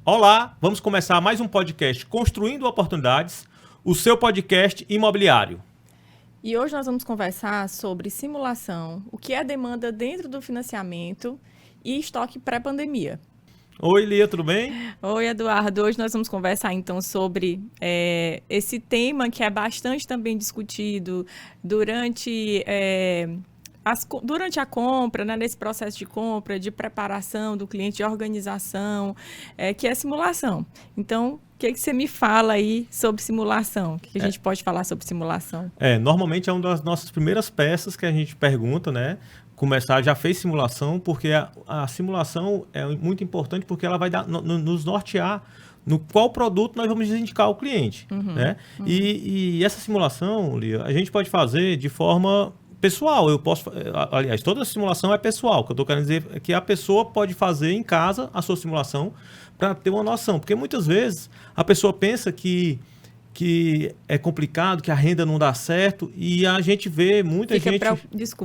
Olá, vamos começar mais um podcast Construindo Oportunidades, o seu podcast imobiliário. E hoje nós vamos conversar sobre simulação, o que é demanda dentro do financiamento e estoque pré-pandemia. Oi, Lia, tudo bem? Oi, Eduardo. Hoje nós vamos conversar então sobre esse tema que é bastante também discutido durante a compra, né, nesse processo de compra, de preparação do cliente, de organização, que é a simulação. Então, o que você me fala aí sobre simulação? O que a gente pode falar sobre simulação? Normalmente é uma das nossas primeiras peças que a gente pergunta, né? Já fez simulação, porque a simulação é muito importante porque ela vai nos nortear no qual produto nós vamos indicar ao cliente, né? E essa simulação, Lia, a gente pode fazer de forma pessoal. Aliás, toda simulação é pessoal. O que eu estou querendo dizer é que a pessoa pode fazer em casa a sua simulação para ter uma noção. Porque muitas vezes a pessoa pensa que é complicado, que a renda não dá certo, e a gente vê muita gente...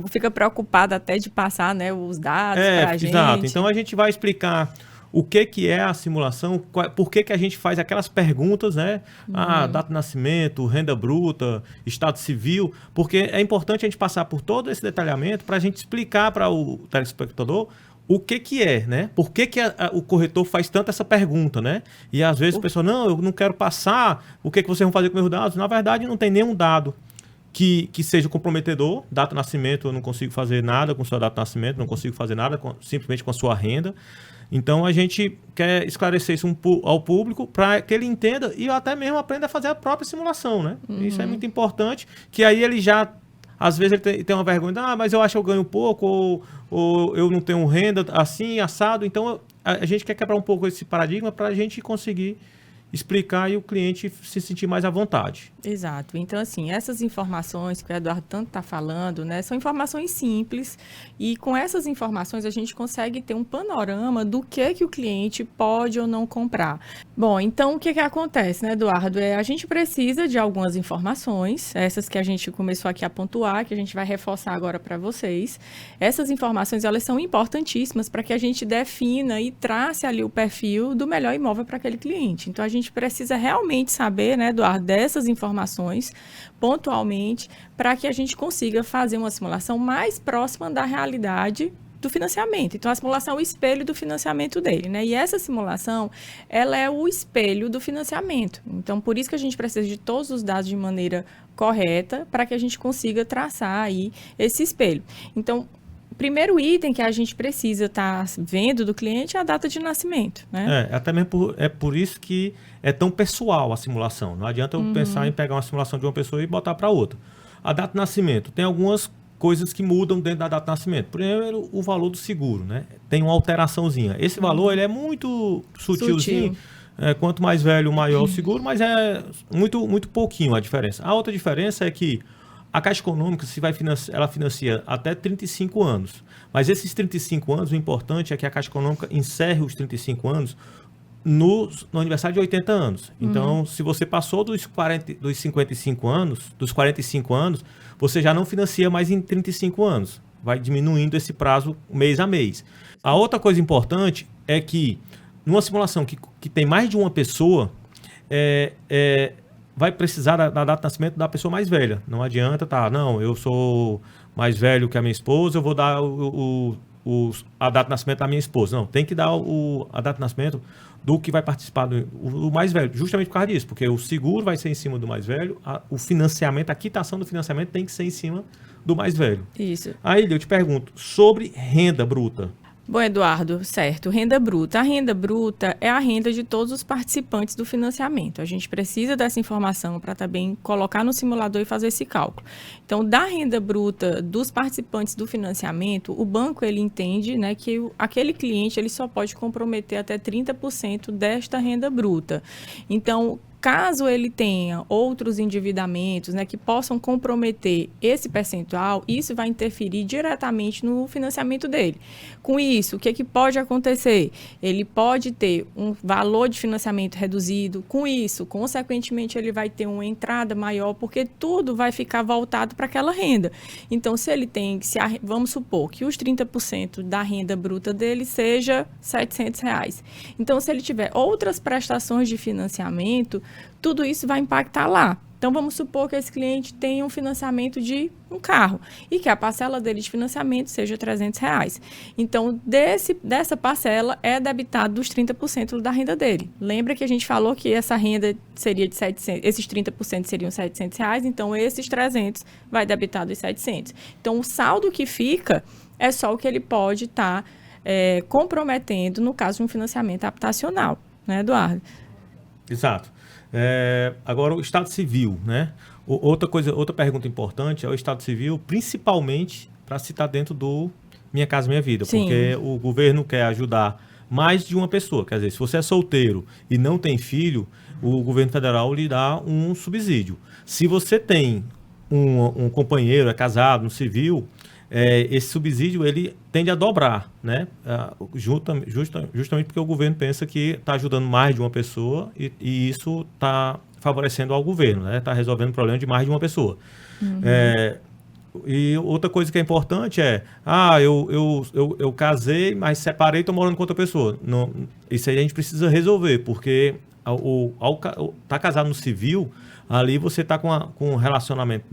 Fica preocupada até de passar, né, os dados para a gente. Exato. Então a gente vai explicar o que é a simulação, por que a gente faz aquelas perguntas, né? Data de nascimento, renda bruta, estado civil, porque é importante a gente passar por todo esse detalhamento para a gente explicar para o telespectador o que é, né? Por que o corretor faz tanto essa pergunta, né? E às vezes a pessoa, não, eu não quero passar, o que vocês vão fazer com meus dados? Na verdade, não tem nenhum dado que seja comprometedor. Data de nascimento, eu não consigo fazer nada com sua data de nascimento, não consigo fazer nada simplesmente com a sua renda. Então, a gente quer esclarecer isso ao público para que ele entenda e até mesmo aprenda a fazer a própria simulação, né? Isso é muito importante, que aí ele já... Às vezes ele tem uma vergonha, mas eu acho que eu ganho pouco, ou eu não tenho renda assim, assado. Então, a gente quer quebrar um pouco esse paradigma para a gente conseguir explicar e o cliente se sentir mais à vontade. Exato. Então, assim, essas informações que o Eduardo tanto está falando, né, são informações simples e com essas informações a gente consegue ter um panorama do que o cliente pode ou não comprar. Bom, então o que acontece, né, Eduardo? A gente precisa de algumas informações, essas que a gente começou aqui a pontuar, que a gente vai reforçar agora para vocês. Essas informações, elas são importantíssimas para que a gente defina e trace ali o perfil do melhor imóvel para aquele cliente. Então, a gente precisa realmente saber, né, Eduardo, dessas informações pontualmente para que a gente consiga fazer uma simulação mais próxima da realidade do financiamento. Então, a simulação é o espelho do financiamento dele, né? E essa simulação, ela é o espelho do financiamento. Então, por isso que a gente precisa de todos os dados de maneira correta para que a gente consiga traçar aí esse espelho. Então, o primeiro item que a gente precisa estar vendo do cliente é a data de nascimento, né? Até mesmo por isso que é tão pessoal a simulação. Não adianta eu pensar em pegar uma simulação de uma pessoa e botar para outra. A data de nascimento, tem algumas coisas que mudam dentro da data de nascimento. Primeiro, o valor do seguro, né? Tem uma alteraçãozinha. Esse valor ele é muito sutilzinho. Quanto mais velho, maior o seguro, mas é muito, muito pouquinho a diferença. A outra diferença é que a Caixa Econômica ela financia até 35 anos. Mas esses 35 anos, o importante é que a Caixa Econômica encerre os 35 anos no aniversário de 80 anos. Então, se você passou dos 55 anos, dos 45 anos, você já não financia mais em 35 anos. Vai diminuindo esse prazo mês a mês. A outra coisa importante é que, numa simulação que tem mais de uma pessoa, vai precisar da data de nascimento da pessoa mais velha. Não adianta, não, eu sou mais velho que a minha esposa, eu vou dar a data de nascimento da minha esposa. Não, tem que dar a data de nascimento do que vai participar do mais velho, justamente por causa disso, porque o seguro vai ser em cima do mais velho, o financiamento, a quitação do financiamento tem que ser em cima do mais velho. Isso. Aí eu te pergunto, sobre renda bruta. Bom, Eduardo, certo. Renda bruta. A renda bruta é a renda de todos os participantes do financiamento. A gente precisa dessa informação para também colocar no simulador e fazer esse cálculo. Então, da renda bruta dos participantes do financiamento, o banco ele entende, né, que aquele cliente ele só pode comprometer até 30% desta renda bruta. Então, Caso ele tenha outros endividamentos, né, que possam comprometer esse percentual, isso vai interferir diretamente no financiamento dele. Com isso, o que pode acontecer? Ele pode ter um valor de financiamento reduzido. Com isso, consequentemente, ele vai ter uma entrada maior, porque tudo vai ficar voltado para aquela renda. Então, se ele tem, vamos supor que os 30% da renda bruta dele seja R$700. Então, se ele tiver outras prestações de financiamento, tudo isso vai impactar lá. Então, vamos supor que esse cliente tenha um financiamento de um carro e que a parcela dele de financiamento seja R$300. Então, dessa parcela é debitado dos 30% da renda dele. Lembra que a gente falou que essa renda seria de 700, esses 30% seriam R$700, então esses 300 vai debitar dos 700. Então, o saldo que fica é só o que ele pode estar comprometendo no caso de um financiamento habitacional, né, Eduardo? Exato. Agora, o Estado Civil, né? Outra pergunta importante é o Estado Civil, principalmente para se estar dentro do Minha Casa Minha Vida. Sim. Porque o governo quer ajudar mais de uma pessoa. Quer dizer, se você é solteiro e não tem filho, o governo federal lhe dá um subsídio. Se você tem um companheiro, é casado, no civil, esse subsídio ele tende a dobrar, né? Justamente porque o governo pensa que está ajudando mais de uma pessoa e isso está favorecendo ao governo, né? Está resolvendo o problema de mais de uma pessoa. Uhum. E outra coisa que é importante eu casei, mas separei e estou morando com outra pessoa. Não, isso aí a gente precisa resolver, porque tá casado no civil, ali você está com um relacionamento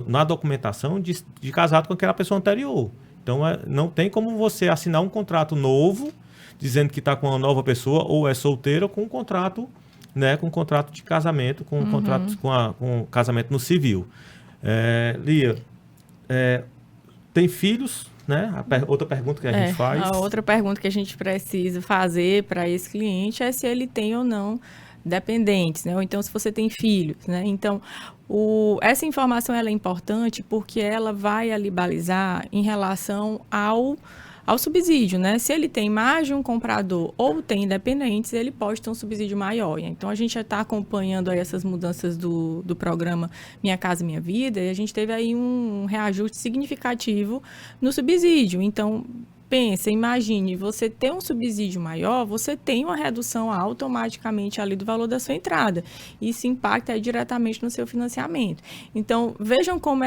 na documentação de casado com aquela pessoa anterior. Então, não tem como você assinar um contrato novo, dizendo que está com uma nova pessoa, ou é solteiro, com um contrato, né, com um contrato de casamento, com um contrato com casamento no civil. Lia, tem filhos, né? Outra pergunta que a gente faz. A outra pergunta que a gente precisa fazer para esse cliente é se ele tem ou não dependentes, né? Ou então se você tem filhos, né? Então, essa informação ela é importante porque ela vai ali balizar em relação ao subsídio, né? Se ele tem mais de um comprador ou tem independentes, ele pode ter um subsídio maior. Então, a gente já está acompanhando aí essas mudanças do programa Minha Casa Minha Vida e a gente teve aí um reajuste significativo no subsídio. Então, imagine, você ter um subsídio maior, você tem uma redução automaticamente ali do valor da sua entrada. Isso impacta diretamente no seu financiamento. Então, vejam como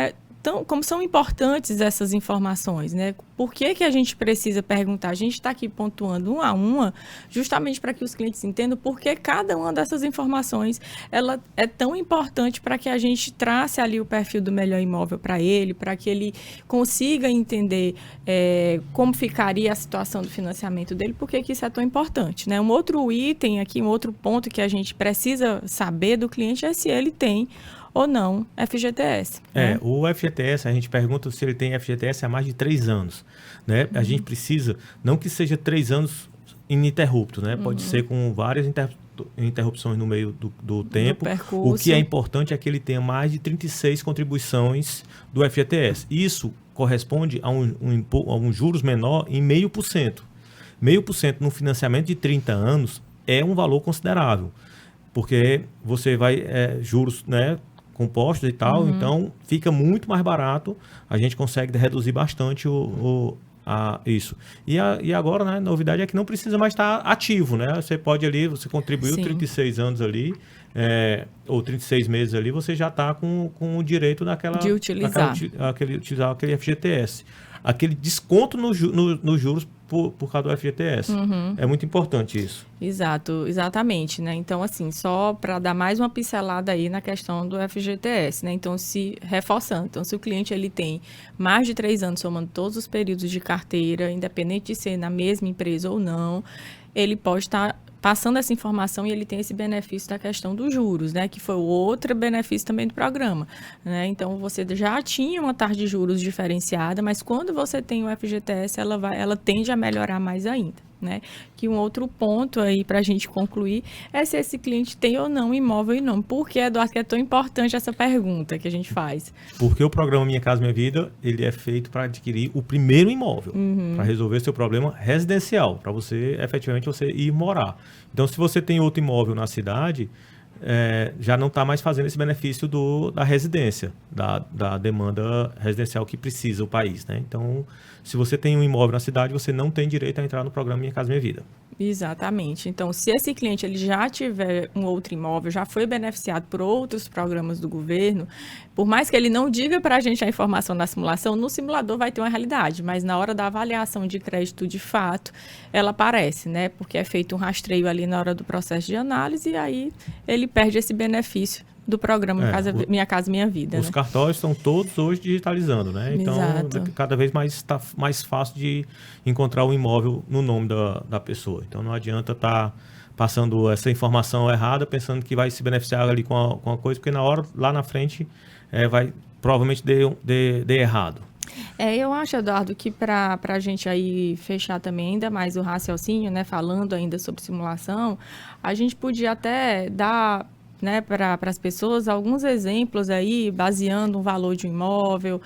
são importantes essas informações, né? Por que a gente precisa perguntar? A gente está aqui pontuando uma a uma, justamente para que os clientes entendam por que cada uma dessas informações ela é tão importante para que a gente trace ali o perfil do melhor imóvel para ele, para que ele consiga entender como ficaria a situação do financiamento dele, por que isso é tão importante, né? Um outro item aqui, um outro ponto que a gente precisa saber do cliente é se ele tem ou não FGTS. Né? O FGTS, a gente pergunta se ele tem FGTS há mais de 3 anos. Né? A gente precisa, não que seja 3 anos ininterruptos, né? Pode ser com várias interrupções no meio do tempo. O que é importante é que ele tenha mais de 36 contribuições do FGTS. Isso corresponde a um juros menor em 0,5%. 0,5% no financiamento de 30 anos é um valor considerável, porque você vai, juros, né, compostos e tal, então fica muito mais barato, a gente consegue reduzir bastante isso. E agora, né, a novidade é que não precisa mais estar ativo, né? Você pode ali, você contribuiu 36 anos ali, ou 36 meses ali, você já está com o direito de utilizar aquele FGTS. Aquele desconto nos juros por causa do FGTS. É muito importante isso. Exatamente, né? Então, assim, só para dar mais uma pincelada aí na questão do FGTS, né? Então, reforçando, se o cliente ele tem mais de 3 anos somando todos os períodos de carteira, independente de ser na mesma empresa ou não, ele pode estar passando essa informação e ele tem esse benefício da questão dos juros, né? Que foi outro benefício também do programa, né? Então, você já tinha uma taxa de juros diferenciada, mas quando você tem o FGTS, ela tende a melhorar mais ainda, né? Que um outro ponto aí para a gente concluir é se esse cliente tem ou não imóvel em nome. Por que, Eduardo, que é tão importante essa pergunta que a gente faz? Porque o programa Minha Casa Minha Vida, ele é feito para adquirir o primeiro imóvel, para resolver seu problema residencial, para você, efetivamente, você ir morar. Então, se você tem outro imóvel na cidade, já não está mais fazendo esse benefício da residência, da demanda residencial que precisa o país, né? Então, se você tem um imóvel na cidade, você não tem direito a entrar no programa Minha Casa Minha Vida. Exatamente. Então, se esse cliente ele já tiver um outro imóvel, já foi beneficiado por outros programas do governo, por mais que ele não diga para a gente a informação da simulação, no simulador vai ter uma realidade, mas na hora da avaliação de crédito, de fato, ela aparece, né? Porque é feito um rastreio ali na hora do processo de análise e aí ele perde esse benefício do programa Minha Casa Minha Vida. Os cartórios estão todos hoje digitalizando, né? Então, cada vez mais está mais fácil de encontrar um imóvel no nome da pessoa. Então, não adianta estar passando essa informação errada, pensando que vai se beneficiar ali com a coisa, porque na hora, lá na frente, vai provavelmente dê errado. Eu acho, Eduardo, que para a gente aí fechar também ainda mais o raciocínio, né? Falando ainda sobre simulação, a gente podia até dar, né, para as pessoas alguns exemplos aí, baseando um valor de um imóvel,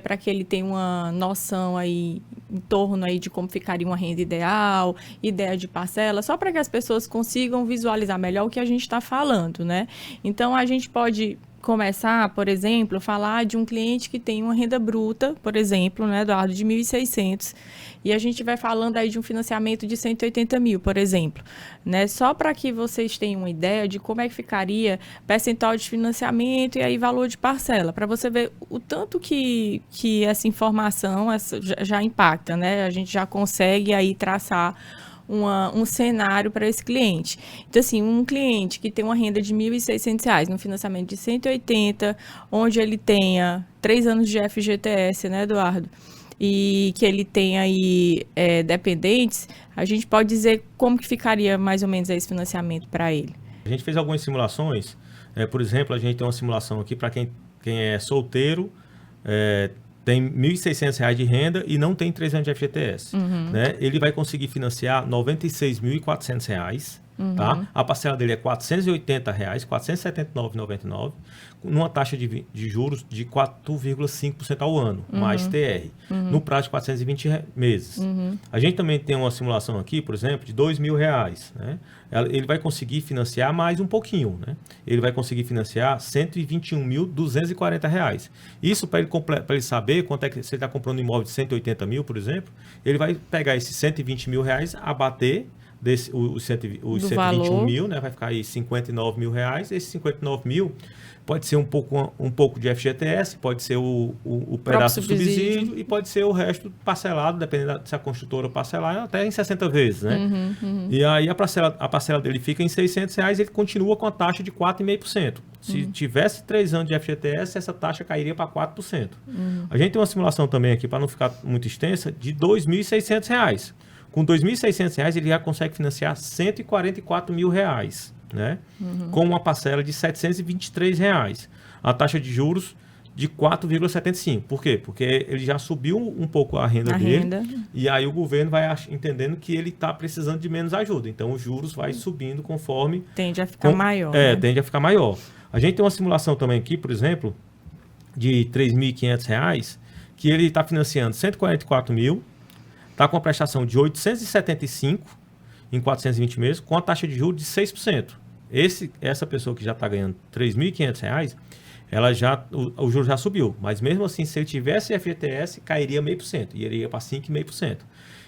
para que ele tenha uma noção aí em torno aí de como ficaria uma renda ideal, ideia de parcela, só para que as pessoas consigam visualizar melhor o que a gente está falando, né? Então, a gente pode começar, por exemplo, falar de um cliente que tem uma renda bruta, por exemplo, né, Eduardo, de 1.600, e a gente vai falando aí de um financiamento de 180 mil, por exemplo, né, só para que vocês tenham uma ideia de como é que ficaria percentual de financiamento e aí valor de parcela, para você ver o tanto que essa informação já impacta, né, a gente já consegue aí traçar um cenário para esse cliente. Então, assim, um cliente que tem uma renda de R$ 1.600, no financiamento de 180, onde ele tenha 3 anos de FGTS, né, Eduardo? E que ele tenha aí dependentes, a gente pode dizer como que ficaria mais ou menos esse financiamento para ele. A gente fez algumas simulações, por exemplo, a gente tem uma simulação aqui para quem é solteiro, tem R$ 1.600 de renda e não tem 3 anos de FGTS. Né? Ele vai conseguir financiar R$ 96.400, tá? A parcela dele é R$ 480, R$ 479,99, numa taxa de juros de 4,5% ao ano, mais TR, no prazo de 420 meses. A gente também tem uma simulação aqui, por exemplo, de R$ 2.000, né? Ele vai conseguir financiar mais um pouquinho, né? Ele vai conseguir financiar R$ 121.240. Isso para ele saber quanto é que, se ele está comprando um imóvel de 180 mil, por exemplo, ele vai pegar esses R$ 120 mil, abater os 121 mil, né? Vai ficar aí R$ 59 mil. Esses 59 mil pode ser um pouco de FGTS, pode ser o pedaço do subsídio e pode ser o resto parcelado, dependendo se a construtora parcelar, até em 60 vezes, né? E aí a parcela dele fica em R$ 600, ele continua com a taxa de 4,5%. Se tivesse 3 anos de FGTS, essa taxa cairia para 4%. A gente tem uma simulação também aqui, para não ficar muito extensa, de R$ 2.600. Com R$ 2.600, ele já consegue financiar R$ 144 mil, né? Com uma parcela de R$ 723. A taxa de juros de 4,75. Por quê? Porque ele já subiu um pouco a renda dele. E aí o governo vai entendendo que ele está precisando de menos ajuda. Então, os juros vai subindo conforme... Tende a ficar maior. Né? Tende a ficar maior. A gente tem uma simulação também aqui, por exemplo, de R$ 3.500, que ele está financiando R$ 144 mil, está com a prestação de 875 em 420 meses, com a taxa de juros de 6%. Essa pessoa que já está ganhando R$ 3.500, o juro já subiu. Mas mesmo assim, se ele tivesse FGTS, cairia 0,5%. E iria para 5,5%.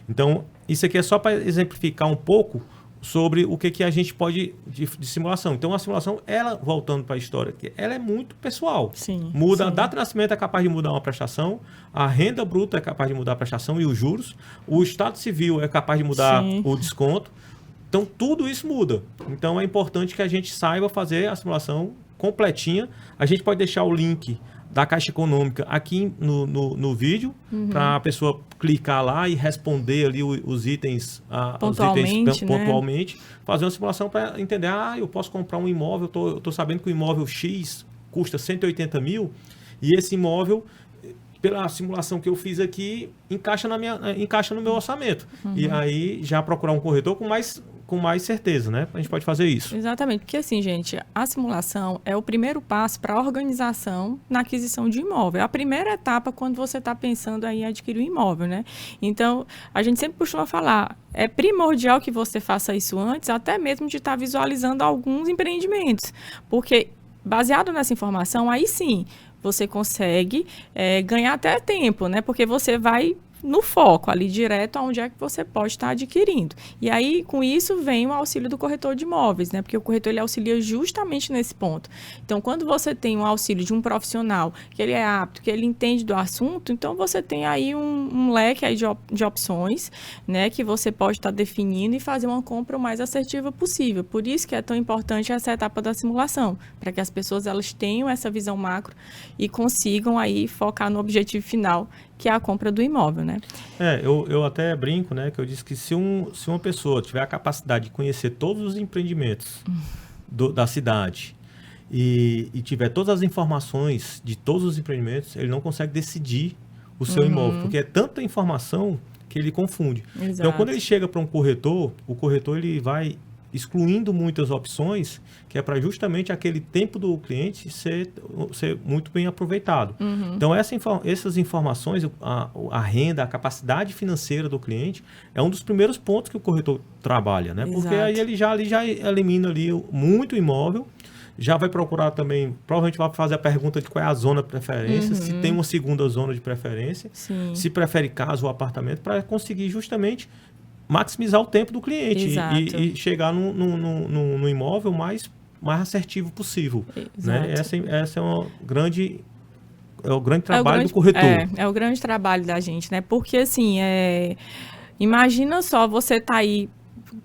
Então, isso aqui é só para exemplificar um pouco sobre o que a gente pode de simulação. Então, a simulação, ela, voltando para a história, ela é muito pessoal. A data de nascimento é capaz de mudar uma prestação, a renda bruta é capaz de mudar a prestação e os juros, o estado civil é capaz de mudar o desconto. Então, tudo isso muda. Então, é importante que a gente saiba fazer a simulação completinha. A gente pode deixar o link da Caixa Econômica aqui no vídeo, para a pessoa clicar lá e responder ali os itens pontualmente, fazer uma simulação para entender, eu posso comprar um imóvel, eu tô sabendo que o imóvel X custa 180 mil, e esse imóvel, pela simulação que eu fiz aqui, encaixa no meu orçamento. E aí já procurar um corretor com com mais certeza, né? A gente pode fazer isso. Exatamente, porque assim, gente, a simulação é o primeiro passo para a organização na aquisição de imóvel. É a primeira etapa quando você está pensando aí em adquirir um imóvel, né? Então, a gente sempre costuma falar, é primordial que você faça isso antes, até mesmo de estar visualizando alguns empreendimentos, porque baseado nessa informação, aí sim, você consegue ganhar até tempo, né? Porque você vai no foco, ali direto aonde é que você pode estar adquirindo. E aí, com isso, vem o auxílio do corretor de imóveis, né? Porque o corretor, ele auxilia justamente nesse ponto. Então, quando você tem um auxílio de um profissional, que ele é apto, que ele entende do assunto, então você tem aí um leque aí de opções, né? Que você pode estar definindo e fazer uma compra o mais assertiva possível. Por isso que é tão importante essa etapa da simulação, para que as pessoas, elas tenham essa visão macro e consigam aí focar no objetivo final, que é a compra do imóvel, né? Eu até brinco, né, que eu disse que se uma pessoa tiver a capacidade de conhecer todos os empreendimentos da cidade e tiver todas as informações de todos os empreendimentos, ele não consegue decidir o seu imóvel, porque é tanta informação que ele confunde. Exato. Então, quando ele chega para um corretor, o corretor ele vai excluindo muitas opções, que é para justamente aquele tempo do cliente ser muito bem aproveitado. Então, essas informações, a renda, a capacidade financeira do cliente, é um dos primeiros pontos que o corretor trabalha, né? Porque aí ele já elimina ali muito imóvel, já vai procurar também, provavelmente vai fazer a pergunta de qual é a zona de preferência, se tem uma segunda zona de preferência, se prefere casa ou apartamento, para conseguir justamente maximizar o tempo do cliente e chegar no imóvel mais assertivo possível. Né? Essa é o grande trabalho do corretor. É o grande trabalho da gente, né? Porque assim, imagina só, você tá aí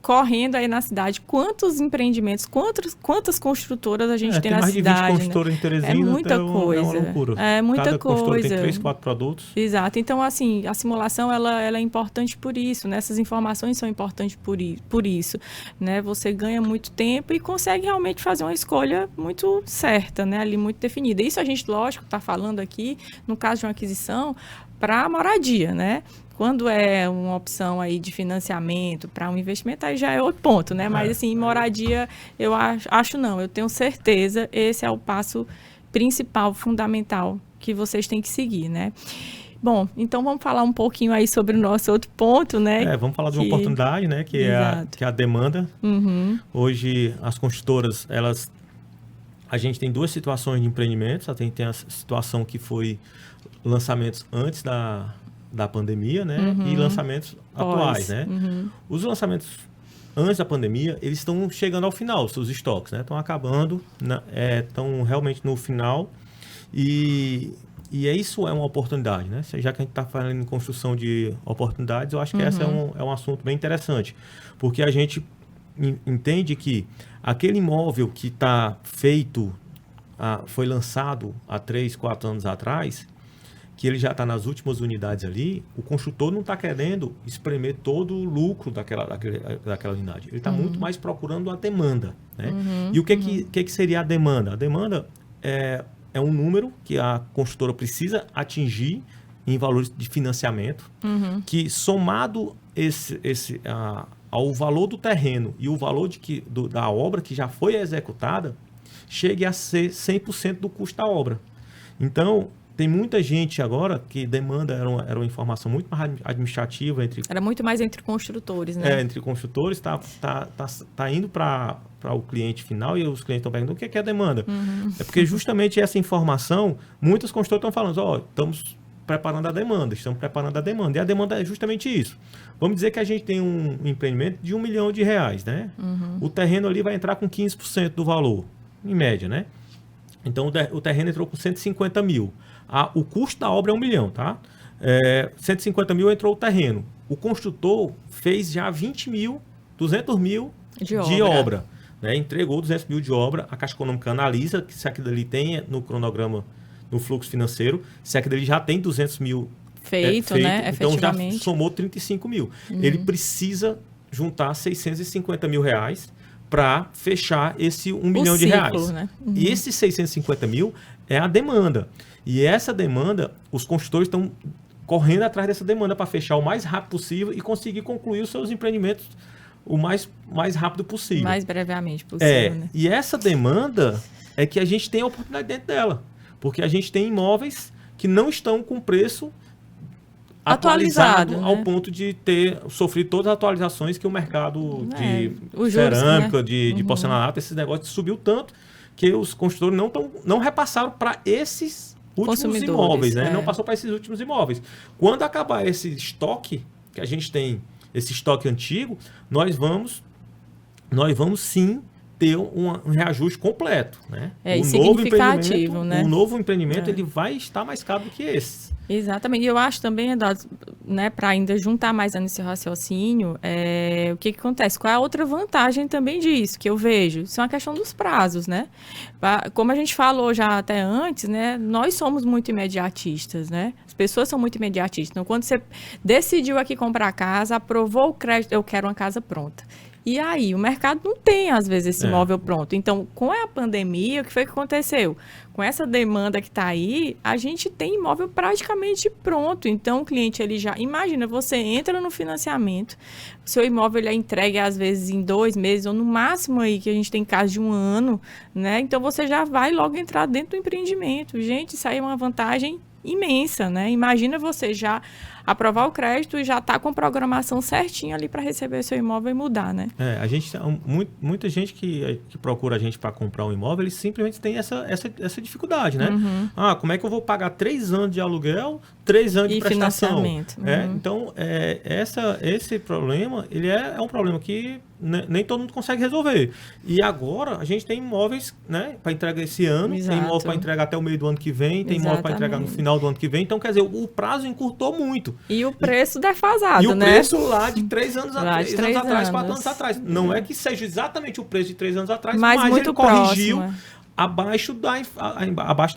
correndo aí na cidade, quantos empreendimentos, quantas construtoras a gente tem na cidade. Mais de 20 construtoras em Teresina, é muita coisa. É uma loucura. É muita Cada coisa. construtora tem 3, 4 produtos. Exato. Então, assim, a simulação, ela é importante por isso, né? Essas informações são importantes por isso, né? Você ganha muito tempo e consegue realmente fazer uma escolha muito certa, né? Ali, muito definida. Isso a gente, lógico, está falando aqui, no caso de uma aquisição, para moradia, né? Quando é uma opção aí de financiamento para um investimento, aí já é outro ponto, né? Mas, assim, moradia, eu eu tenho certeza, esse é o passo principal, fundamental, que vocês têm que seguir, né? Bom, então vamos falar um pouquinho aí sobre o nosso outro ponto, né? Vamos falar de uma oportunidade, né? Que é a demanda. Hoje, as construtoras, a gente tem 2 situações de empreendimentos. A gente tem a situação que foi lançamentos antes da pandemia, né? E lançamentos atuais, né? Os lançamentos antes da pandemia, eles estão chegando ao final, os seus estoques, né? Estão acabando, estão realmente no final. E isso é uma oportunidade, né? Já que a gente está falando em construção de oportunidades, eu acho que esse é um assunto bem interessante. Porque a gente entende que aquele imóvel que está feito, foi lançado há 3, 4 anos atrás, que ele já está nas últimas unidades ali, o construtor não está querendo espremer todo o lucro daquela unidade. Ele está muito mais procurando a demanda. Né? E o que seria a demanda? A demanda é um número que a construtora precisa atingir em valores de financiamento, que somado ao valor do terreno e o valor da obra que já foi executada, chegue a ser 100% do custo da obra. Então, tem muita gente agora que demanda, era uma informação muito mais administrativa. Era muito mais entre construtores, né? Entre construtores, tá indo para o cliente final e os clientes estão perguntando o que é a demanda. É porque justamente essa informação, muitas construtoras estão falando, estamos preparando a demanda, estamos preparando a demanda. E a demanda é justamente isso. Vamos dizer que a gente tem um empreendimento de R$1 milhão, né? O terreno ali vai entrar com 15% do valor, em média, né? Então, o terreno entrou com 150 mil. O custo da obra é R$1 milhão, tá? 150 mil entrou o terreno. O construtor fez já 20 mil, 200 mil de obra. Né? Entregou 200 mil de obra. A Caixa Econômica analisa se aquilo ali tem no cronograma, no fluxo financeiro, se aquilo ali já tem 200 mil feito, né? Então já somou 35 mil. Ele precisa juntar 650 mil reais para fechar esse R$1 milhão de reais. Né? E esses 650 mil é a demanda. E essa demanda, os construtores estão correndo atrás dessa demanda para fechar o mais rápido possível e conseguir concluir os seus empreendimentos o mais rápido possível. Mais brevemente possível, né? E essa demanda é que a gente tem a oportunidade dentro dela. Porque a gente tem imóveis que não estão com preço atualizado, ao ponto de ter sofrido todas as atualizações que o mercado de cerâmica, né? de porcelanato, esses negócios subiu tanto que os construtores não repassaram para esses últimos imóveis, né? Não passou para esses últimos imóveis. Quando acabar esse estoque que a gente tem, esse estoque antigo, nós vamos sim ter um reajuste completo, né? O significativo, né? O novo empreendimento ele vai estar mais caro do que esse. Exatamente. E eu acho também, Eduardo, né, para ainda juntar mais nesse raciocínio, o que acontece? Qual é a outra vantagem também disso que eu vejo? Isso é uma questão dos prazos, né? Como a gente falou já até antes, né, nós somos muito imediatistas, né? As pessoas são muito imediatistas. Então, quando você decidiu aqui comprar a casa, aprovou o crédito, eu quero uma casa pronta. E aí, o mercado não tem, às vezes, esse imóvel pronto. Então, com a pandemia, o que foi que aconteceu? Com essa demanda que está aí, a gente tem imóvel praticamente pronto. Então, o cliente, ele já... Imagina, você entra no financiamento, o seu imóvel ele é entregue, às vezes, em 2 meses, ou no máximo aí, que a gente tem caso de 1 ano, né? Então, você já vai logo entrar dentro do empreendimento. Gente, isso aí é uma vantagem imensa, né? Imagina você já aprovar o crédito e já tá com programação certinha ali para receber o seu imóvel e mudar, né? A gente, muita gente que procura a gente para comprar um imóvel, eles simplesmente têm essa dificuldade, né? Como é que eu vou pagar 3 anos de aluguel, 3 anos de prestação? Então, esse problema, ele é um problema que nem todo mundo consegue resolver. E agora, a gente tem imóveis, né, para entrega esse ano, tem imóvel para entregar até o meio do ano que vem, tem imóvel para entregar no final do ano que vem. Então, quer dizer, o prazo encurtou muito. E o preço defasado, né? E o preço lá de 3 anos atrás, 4 anos atrás. Não é que seja exatamente o preço de 3 anos atrás, mas muito ele corrigiu abaixo da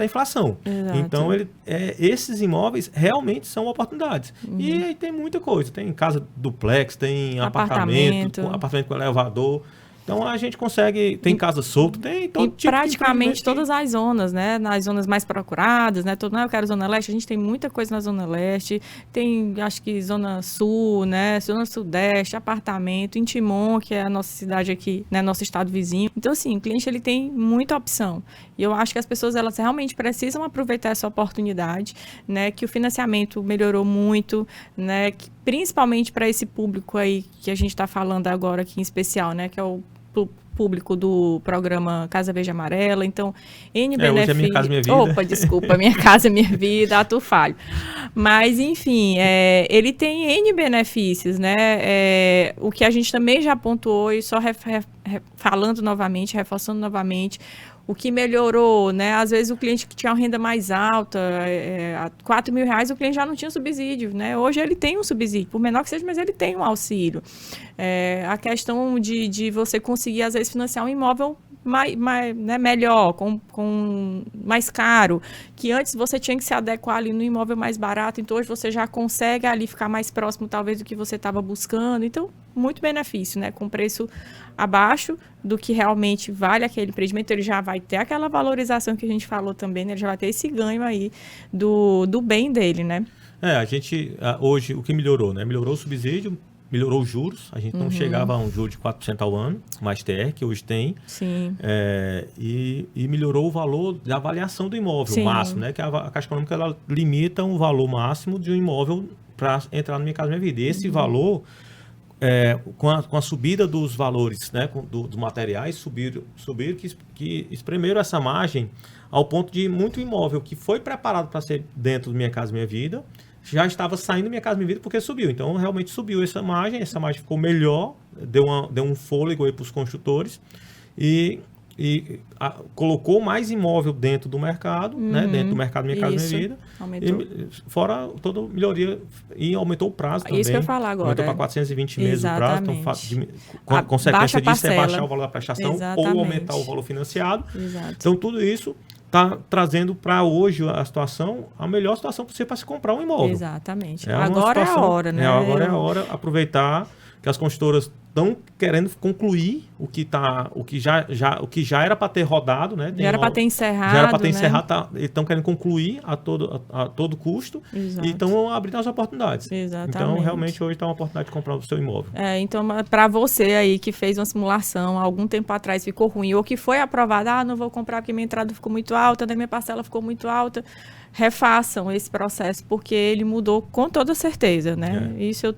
inflação. Exato. Então, esses imóveis realmente são oportunidades. E aí tem muita coisa. Tem casa duplex, tem apartamento com elevador. Então, a gente consegue... Tem casa solta, tem todo tipo praticamente todas as zonas, né? Nas zonas mais procuradas, né? Eu quero Zona Leste, a gente tem muita coisa na Zona Leste. Tem, acho que, Zona Sul, né? Zona Sudeste, apartamento, em Timon, que é a nossa cidade aqui, né? Nosso estado vizinho. Então, assim, o cliente, ele tem muita opção. E eu acho que as pessoas, elas realmente precisam aproveitar essa oportunidade, né? Que o financiamento melhorou muito, né? Que, principalmente para esse público aí que a gente está falando agora aqui em especial, né? Que é o público do programa Casa Verde Amarela. Então, N benefícios... Hoje é Minha Casa Minha Vida. Opa, desculpa, Minha Casa Minha Vida, ato falho. Mas, enfim, ele tem N benefícios, né? O que a gente também já pontuou, e só falando novamente, reforçando novamente, o que melhorou, né? Às vezes o cliente que tinha uma renda mais alta, R$4.000, o cliente já não tinha subsídio, né? Hoje ele tem um subsídio, por menor que seja, mas ele tem um auxílio. A questão de você conseguir, às vezes, financiar um imóvel né, melhor, com mais caro, que antes você tinha que se adequar ali no imóvel mais barato, então hoje você já consegue ali ficar mais próximo, talvez, do que você estava buscando. Então, muito benefício, né? Com preço abaixo do que realmente vale aquele empreendimento, ele já vai ter aquela valorização que a gente falou também, né? Ele já vai ter esse ganho aí do bem dele, né? A gente, hoje, o que melhorou, né? Melhorou o subsídio, melhorou os juros, a gente não chegava a um juro de 4% ao ano, mais TR, que hoje tem. Sim. E melhorou o valor da avaliação do imóvel máximo, né? Que a Caixa Econômica, ela limita um valor máximo de um imóvel para entrar na Minha Casa Minha Vida. E esse valor, com a subida dos valores, né, dos materiais, subiram que espremeram essa margem ao ponto de muito imóvel que foi preparado para ser dentro do Minha Casa Minha Vida, já estava saindo Minha Casa Minha Vida porque subiu. Então, realmente subiu essa margem ficou melhor, deu um fôlego aí para os construtores e colocou mais imóvel dentro do mercado, né? Dentro do mercado Minha Casa Minha Vida. Fora toda melhoria, e aumentou o prazo também. Isso que eu ia falar agora. Aumentou para 420 meses o prazo. Então, a consequência disso é baixar o valor da prestação ou aumentar o valor financiado. Exato. Então, tudo isso está trazendo para hoje a melhor situação possível para se comprar um imóvel. Exatamente. Agora é a hora, né? Agora é a hora, aproveitar. que as construtoras estão querendo concluir o que já era para ter rodado, né? Já era para ter encerrado. Já era para ter né? encerrado, estão querendo concluir a todo custo. Exato. E estão abrindo as oportunidades. Exatamente. Então, realmente, hoje está uma oportunidade de comprar o seu imóvel. Então, para você aí que fez uma simulação há algum tempo atrás, ficou ruim, ou que foi aprovada, não vou comprar porque minha entrada ficou muito alta, minha parcela ficou muito alta, refaçam esse processo, porque ele mudou com toda certeza, né? Isso eu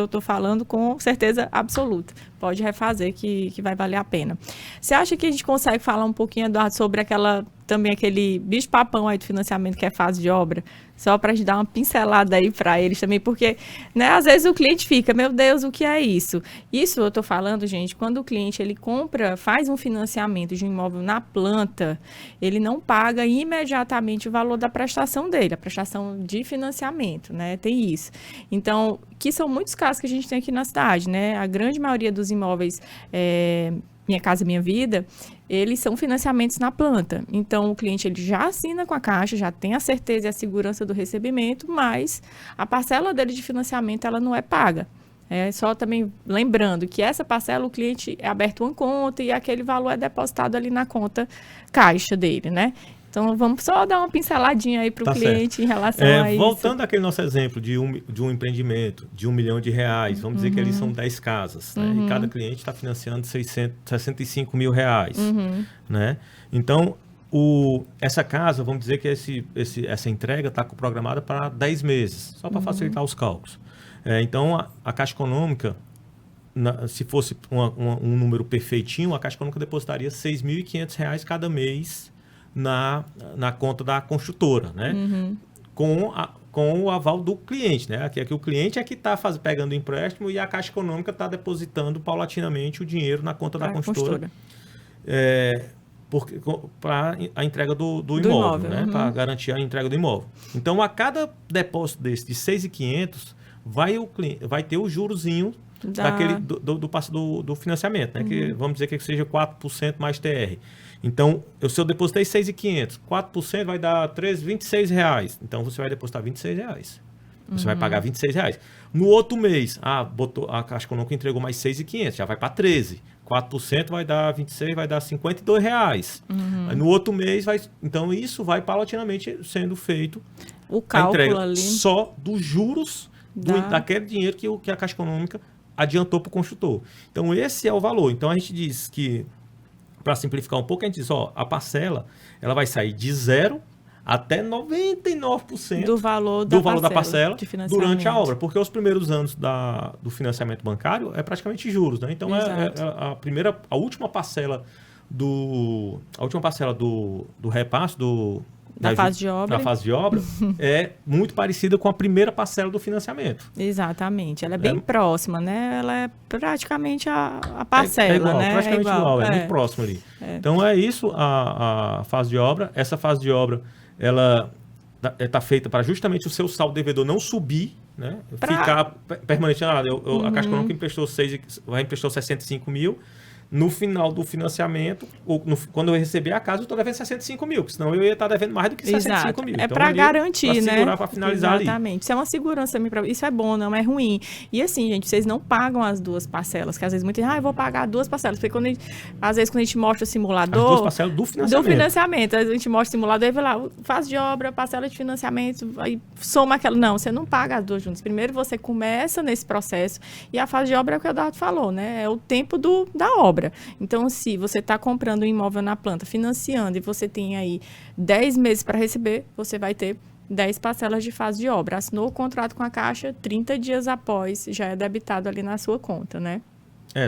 estou falando com certeza absoluta. Pode refazer que vai valer a pena. Você acha que a gente consegue falar um pouquinho, Eduardo, sobre aquele bicho-papão aí do financiamento que é fase de obra? Só para a gente dar uma pincelada aí para eles também, porque, né, às vezes o cliente fica, meu Deus, o que é isso? Isso eu estou falando, gente, quando o cliente ele faz um financiamento de um imóvel na planta, ele não paga imediatamente o valor da prestação dele, a prestação de financiamento, né? Tem isso. Então, que são muitos casos que a gente tem aqui na cidade, né? A grande maioria dos imóveis Minha Casa Minha Vida, eles são financiamentos na planta. Então, o cliente ele já assina com a Caixa, já tem a certeza e a segurança do recebimento, mas a parcela dele de financiamento ela não é paga. Só também lembrando que essa parcela, o cliente é aberto uma conta e aquele valor é depositado ali na conta Caixa dele, né? Então, vamos só dar uma pinceladinha aí para o cliente certo. Em relação a isso. Voltando àquele nosso exemplo de um empreendimento de R$1 milhão, vamos dizer que ali são 10 casas, né? E cada cliente está financiando R$65 mil, né? Então, essa casa, vamos dizer que essa entrega está programada para 10 meses, só para facilitar os cálculos. Então, a Caixa Econômica, se fosse um número perfeitinho, a Caixa Econômica depositaria R$6.500 cada mês na conta da construtora, né? Com o aval do cliente, né? Aqui o cliente é que está pegando o empréstimo e a Caixa Econômica está depositando paulatinamente o dinheiro na conta da construtora. Para a entrega do imóvel, né? Para garantir a entrega do imóvel. Então, a cada depósito desse de 6.500, vai ter o jurozinho do financiamento, né? Que, vamos dizer que seja 4% mais TR. Então, se eu depositei 6.500, 4% vai dar R$26. Então, você vai depositar R$26. Você vai pagar R$26. No outro mês, a Caixa Econômica entregou mais 6.500, já vai para 13. 4% vai dar 26, vai dar R$52. Aí, no outro mês, então isso vai paulatinamente sendo feito. O cálculo ali. Só dos juros daquele dinheiro que a Caixa Econômica adiantou para o construtor. Então, esse é o valor. Então, a gente diz que, para simplificar um pouco, a gente diz, a parcela ela vai sair de 0 até 99% do valor da parcela durante a obra, porque os primeiros anos do financiamento bancário é praticamente juros, né? Então a última parcela do repasse da fase de obra é muito parecida com a primeira parcela do financiamento. Exatamente, ela é bem próxima, né? Ela é praticamente a parcela, igual, né? Praticamente igual, muito próximo ali. Então é isso a fase de obra. Essa fase de obra ela está feita para justamente o seu saldo devedor não subir, né? Ficar permanente. A Caixa Econômica vai emprestou 65 mil. No final do financiamento, quando eu receber a casa, eu estou devendo 65 mil, porque senão eu ia estar devendo mais do que 65 mil. É então, para garantir, né? Para finalizar. Exatamente. Isso é uma segurança também. Isso é bom, não é ruim. E assim, gente, vocês não pagam as duas parcelas, que às vezes muita gente eu vou pagar 2 parcelas. Porque às vezes quando a gente mostra o simulador... As 2 parcelas do financiamento. A gente mostra o simulador e vai lá, fase de obra, parcela de financiamento, aí soma aquela... Não, você não paga as 2 juntas. Primeiro você começa nesse processo e a fase de obra é o que o Eduardo falou, né? É o tempo da obra. Então, se você está comprando um imóvel na planta, financiando, e você tem aí 10 meses para receber, você vai ter 10 parcelas de fase de obra. Assinou o contrato com a Caixa, 30 dias após já é debitado ali na sua conta, né?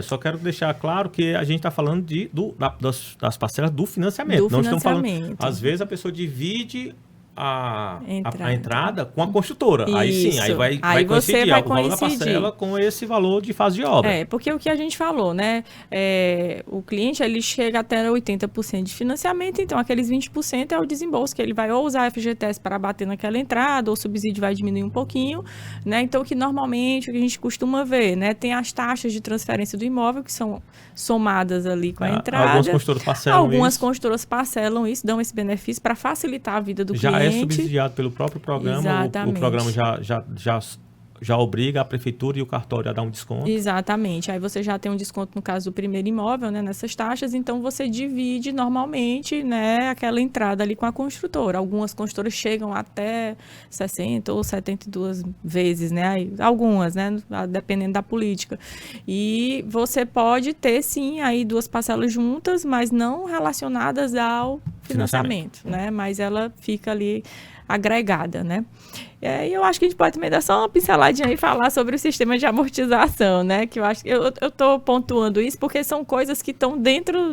Só quero deixar claro que a gente está falando das parcelas do financiamento. Não estamos falando... Às vezes a pessoa divide a entrada com a construtora. Isso. Aí sim, vai coincidir o valor da parcela com esse valor de fase de obra. Porque o que a gente falou, né? O cliente ele chega até 80% de financiamento, então aqueles 20% é o desembolso, que ele vai ou usar a FGTS para bater naquela entrada, ou o subsídio vai diminuir um pouquinho, né? Então, que normalmente o que a gente costuma ver, né? Tem as taxas de transferência do imóvel, que são somadas ali com a entrada. Algumas construtoras parcelam isso, dão esse benefício para facilitar a vida do cliente. É subsidiado pelo próprio programa. O programa já obriga a prefeitura e o cartório a dar um desconto. Exatamente. Aí você já tem um desconto no caso do primeiro imóvel, né, nessas taxas, então você divide normalmente, né, aquela entrada ali com a construtora. Algumas construtoras chegam até 60 ou 72 vezes, né, aí, algumas, né, dependendo da política. E você pode ter, sim, aí 2 parcelas juntas, mas não relacionadas ao financiamento, né, mas ela fica ali agregada, né. E eu acho que a gente pode também dar só uma pinceladinha e falar sobre o sistema de amortização, né? Que eu acho que eu estou pontuando isso porque são coisas que estão dentro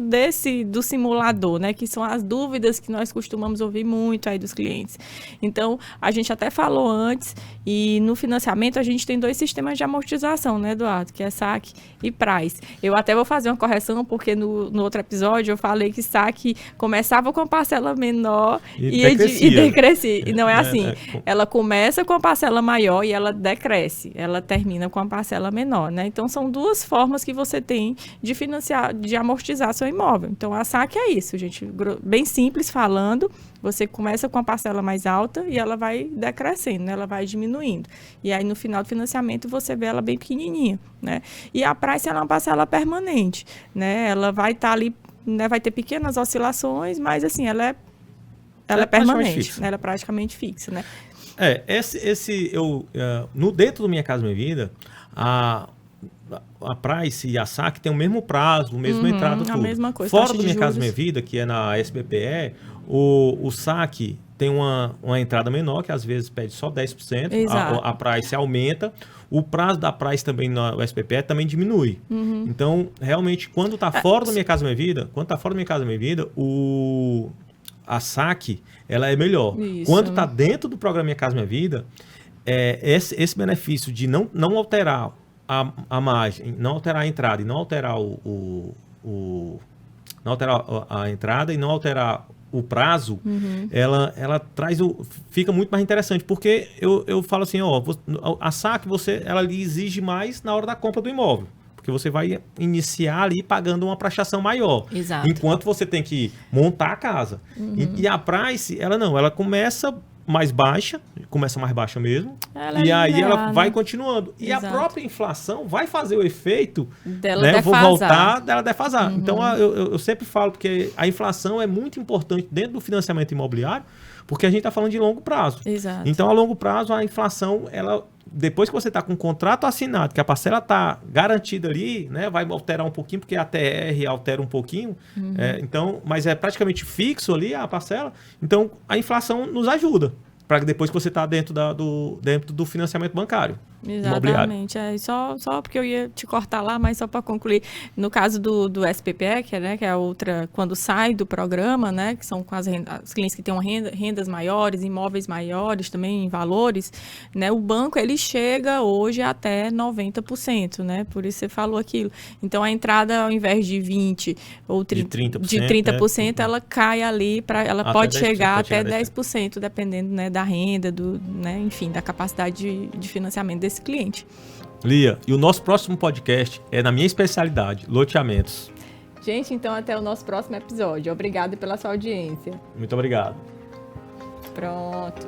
do simulador, né? Que são as dúvidas que nós costumamos ouvir muito aí dos clientes. Então, a gente até falou antes, e no financiamento a gente tem 2 sistemas de amortização, né, Eduardo? Que é saque e price. Eu até vou fazer uma correção, porque no outro episódio eu falei que saque começava com a parcela menor e decrescia. E não é assim. Ela começa com a parcela maior e ela decresce. Ela termina com a parcela menor, né? Então, são 2 formas que você tem de financiar, de amortizar seu imóvel. Então, a saque é isso, gente. Bem simples falando, você começa com a parcela mais alta e ela vai decrescendo, né? Ela vai diminuindo. E aí, no final do financiamento, você vê ela bem pequenininha, né? E a price, ela é uma parcela permanente, né? Ela vai estar ali, né? Vai ter pequenas oscilações, mas, assim, ela é permanente, né? Ela é praticamente fixa, né? Dentro do Minha Casa Minha Vida, a price e a saque tem o mesmo prazo, o mesmo entrada, tudo. A mesma coisa. Fora do Minha Casa Minha Vida, que é na SBPE, o saque tem uma entrada menor, que às vezes pede só 10%, a price aumenta, o prazo da price também na SBPE também diminui. Então, realmente, quando está fora do Minha Casa Minha Vida, a saque, ela é melhor. Isso. Quando está dentro do programa Minha Casa Minha Vida, esse benefício de não alterar a margem, não alterar a entrada e não alterar não alterar a entrada e não alterar o prazo, ela fica muito mais interessante, porque eu falo assim, a saque ela lhe exige mais na hora da compra do imóvel. Porque você vai iniciar ali pagando uma prestação maior. Exato. Enquanto você tem que montar a casa. E a price, ela começa mais baixa mesmo. Aí ela vai continuando. E a própria inflação vai fazer o efeito dela defasar. Então, eu sempre falo que a inflação é muito importante dentro do financiamento imobiliário, porque a gente está falando de longo prazo. Exato. Então, a longo prazo, a inflação, depois que você está com o contrato assinado, que a parcela está garantida ali, né, vai alterar um pouquinho, porque a TR altera um pouquinho, mas é praticamente fixo ali a parcela, então a inflação nos ajuda, para depois que você está dentro do financiamento bancário. Exatamente. Só porque eu ia te cortar lá, mas só para concluir, no caso do SPPE, que é a outra, quando sai do programa, né, que são com os clientes que têm rendas maiores, imóveis maiores também em valores, né, o banco ele chega hoje até 90%, né, por isso você falou aquilo. Então a entrada, ao invés de 20% ou 30%, né, ela cai ali, ela pode chegar até 10%, dependendo, né, da renda, né, enfim, da capacidade de financiamento desse cliente. Lia, e o nosso próximo podcast é na minha especialidade, loteamentos. Gente, então até o nosso próximo episódio. Obrigada pela sua audiência. Muito obrigado. Pronto.